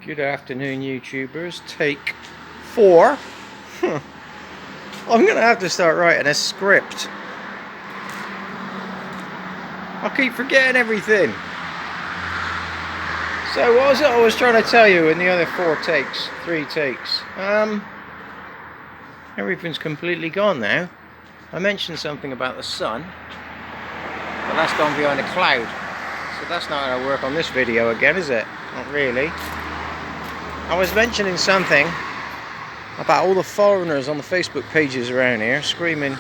Good afternoon, YouTubers. Take 4. I'm gonna have to start writing a script. I keep forgetting everything. So what was it I was trying to tell you in the other 3 takes? Everything's completely gone now. I mentioned something about the sun, but that's gone behind a cloud. So that's not going to work on this video again, is it? Not really. I was mentioning something about all the foreigners on the Facebook pages around here screaming,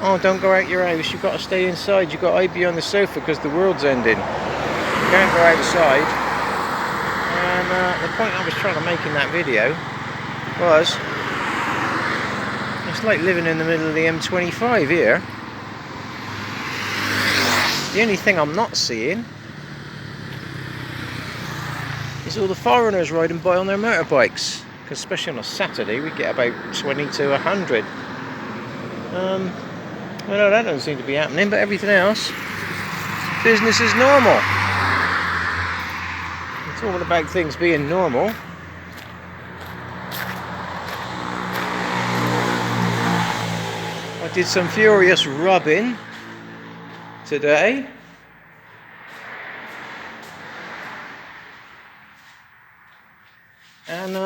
"Oh, don't go out your house, you've got to stay inside, you've got to hide behind the sofa because the world's ending. You can't go outside." And the point I was trying to make in that video was, it's like living in the middle of the MT09 here. The only thing I'm not seeing is all the foreigners riding by on their motorbikes, because especially on a Saturday we get about 20 to 100. Well, that doesn't seem to be happening, but everything else, business is normal. It's all about things being normal. I did some furious rubbing today. And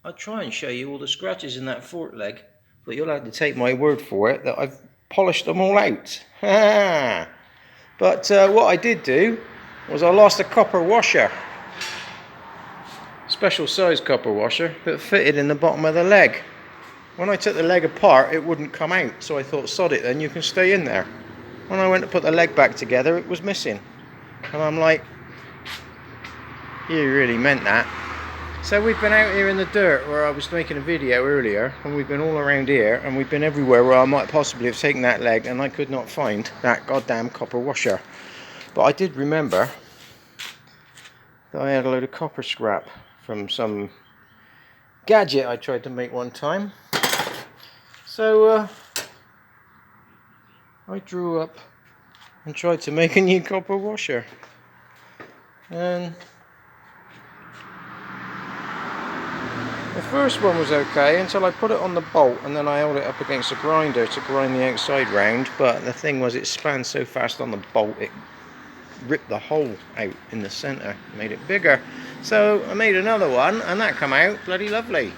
I'll try and show you all the scratches in that fork leg, but you'll have to take my word for it that I've polished them all out. But what I did do was I lost a copper washer, special size copper washer that fitted in the bottom of the leg. When I took the leg apart, it wouldn't come out, so I thought, sod it then, you can stay in there. When I went to put the leg back together, it was missing. And I'm like, you really meant that. So we've been out here in the dirt where I was making a video earlier, and we've been all around here, and we've been everywhere where I might possibly have taken that leg, and I could not find that goddamn copper washer. But I did remember that I had a load of copper scrap from some gadget I tried to make one time. So I drew up and tried to make a new copper washer, and the first one was okay until I put it on the bolt, and then I held it up against a grinder to grind the outside round. But the thing was, it span so fast on the bolt, it ripped the hole out in the centre, made it bigger. So I made another one, and that come out bloody lovely.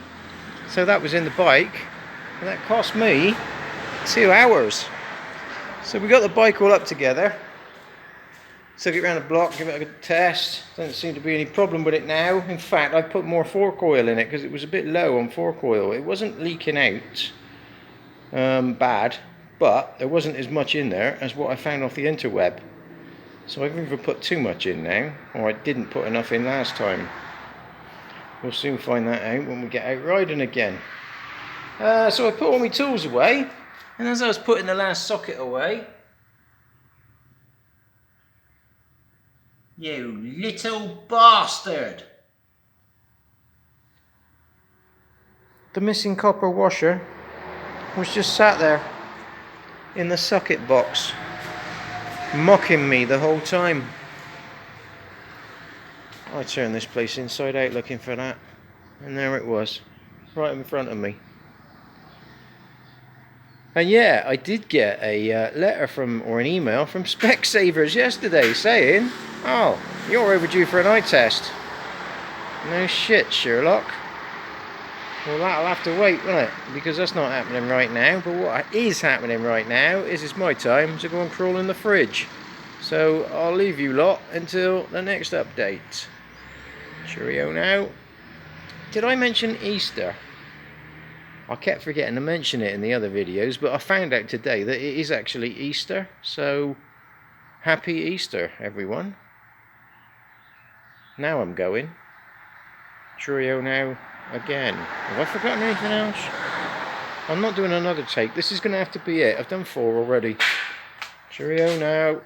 So that was in the bike, and that cost me 2 hours. So we got the bike all up together, took it around the block, give it a good test. Doesn't seem to be any problem with it now. In fact, I put more fork oil in it because it was a bit low on fork oil. It wasn't leaking out bad, but there wasn't as much in there as what I found off the interweb. So I've either put too much in now, or I didn't put enough in last time. We'll soon find that out when we get out riding again. So I put all my tools away, and as I was putting the last socket away, you little bastard! The missing copper washer was just sat there in the socket box, mocking me the whole time. I turned this place inside out looking for that, and there it was, right in front of me. And yeah, I did get a letter from, or an email from Specsavers yesterday saying, "Oh, you're overdue for an eye test." No shit, Sherlock. Well, that'll have to wait, won't it? Because that's not happening right now. But what is happening right now is it's my time to go and crawl in the fridge. So I'll leave you lot until the next update. Cheerio now. Did I mention Easter? I kept forgetting to mention it in the other videos, but I found out today that it is actually Easter. So happy Easter, everyone. Now I'm going. Cheerio now again. Have I forgotten anything else? I'm not doing another take. This is going to have to be it. I've done 4 already. Cheerio now.